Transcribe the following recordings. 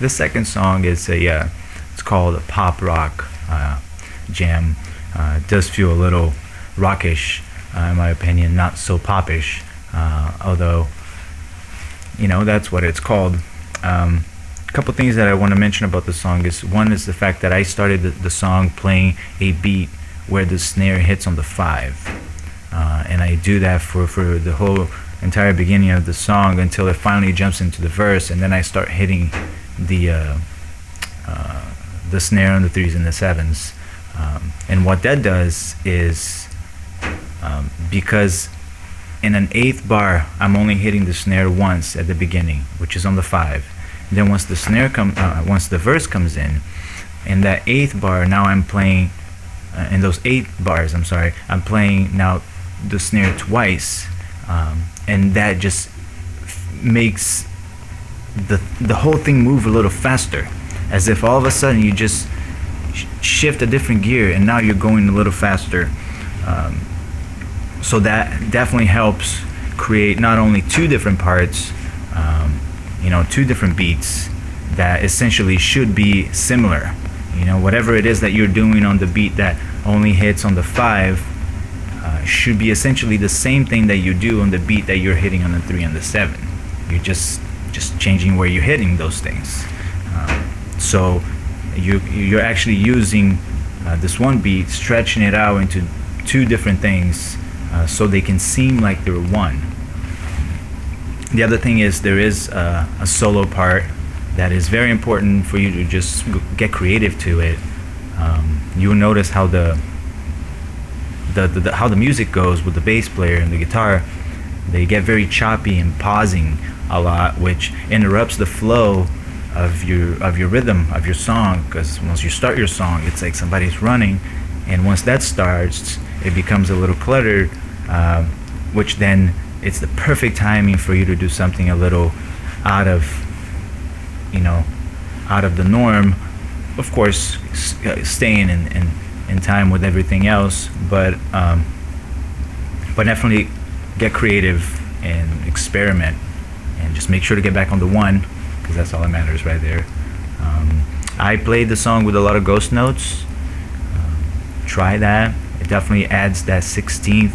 The second song is it's called a pop rock jam. It does feel a little rockish, in my opinion, not so popish, although, you know, that's what it's called. A couple things that I want to mention about the song is, one is the fact that I started the song playing a beat where the snare hits on the 5, and I do that for the whole entire beginning of the song until it finally jumps into the verse, and then I start hitting the snare on the 3s and the 7s. And what that does is, because in an 8th bar I'm only hitting the snare once at the beginning, which is on the 5. And then once the verse comes in that 8th bar, now I'm playing in those 8 bars, I'm playing now the snare twice, and that just makes the whole thing move a little faster, as if all of a sudden you just shift a different gear and now you're going a little faster. So that definitely helps create not only 2 different parts, you know, 2 different beats that essentially should be similar. You know, whatever it is that you're doing on the beat that only hits on the 5 should be essentially the same thing that you do on the beat that you're hitting on the 3 and the 7. You're just changing where you're hitting those things. So you're actually using this one beat, stretching it out into 2 different things, so they can seem like they're one. The other thing is, there is a solo part that is very important for you to just get creative to it. You'll notice how how the music goes with the bass player and the guitar. They get very choppy and pausing a lot, which interrupts the flow of your rhythm of your song, because once you start your song, it's like somebody's running, and once that starts, it becomes a little cluttered, which then it's the perfect timing for you to do something a little out of the norm, of course, staying in time with everything else, but definitely get creative and experiment, and just make sure to get back on the 1, because that's all that matters right there. I played the song with a lot of ghost notes. Try that. It definitely adds that 16th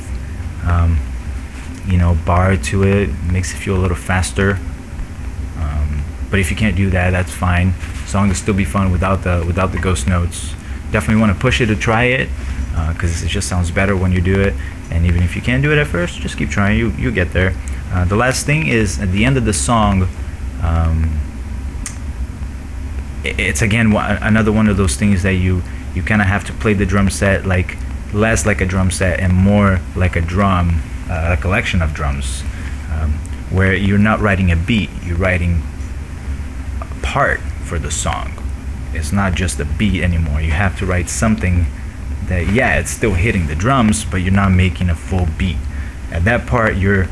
bar to it, makes it feel a little faster. But if you can't do that, that's fine. The song will still be fun without the ghost notes. Definitely want to push it to try it, because it just sounds better when you do it. And even if you can't do it at first, just keep trying. You get there. The last thing is, at the end of the song, it's again another one of those things that you kind of have to play the drum set like less like a drum set and more like a drum, a collection of drums, where you're not writing a beat, you're writing a part for the song. It's not just a beat anymore. You have to write something that, yeah, it's still hitting the drums, but you're not making a full beat. At that part, you're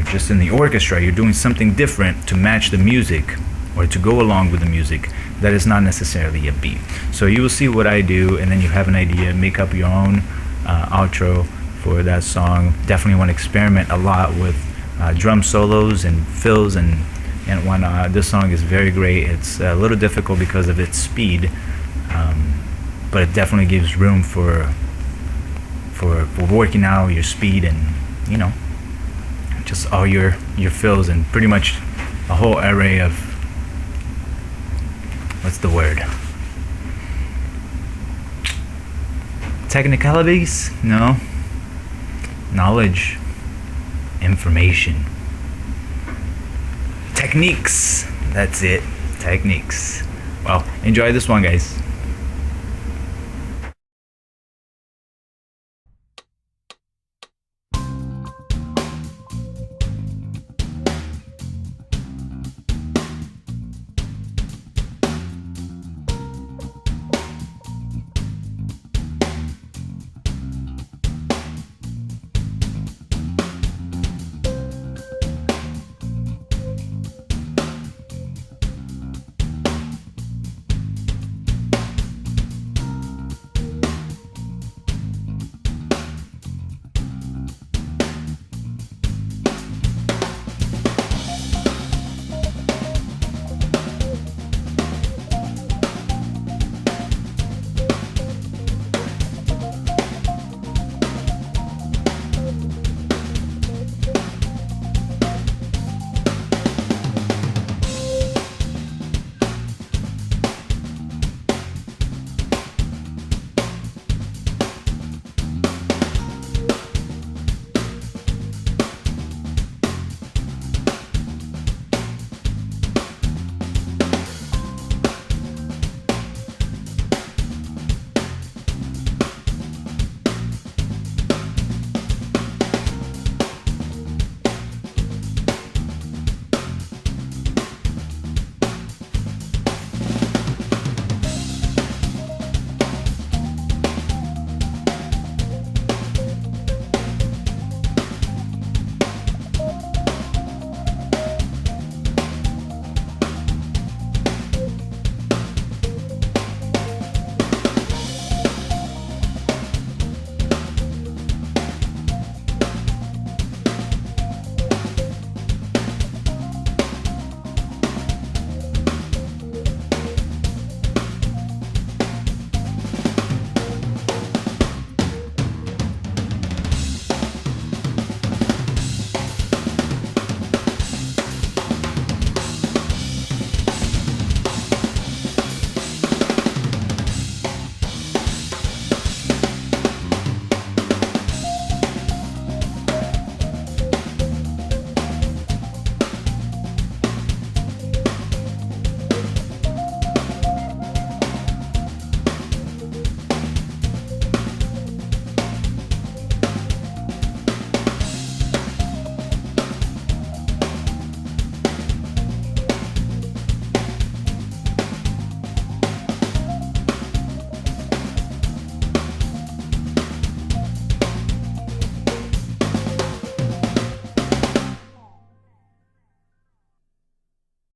just in the orchestra. You're doing something different to match the music or to go along with the music that is not necessarily a beat. So you will see what I do, and then you have an idea. Make up your own outro for that song. Definitely want to experiment a lot with drum solos and fills and whatnot. This song is very great. It's a little difficult because of its speed, but it definitely gives room for working out your speed and, you know, just all your fills and pretty much a whole array of, what's the word? Technicalities? No. Knowledge. Information. Techniques. That's it. Techniques. Well, enjoy this one, guys.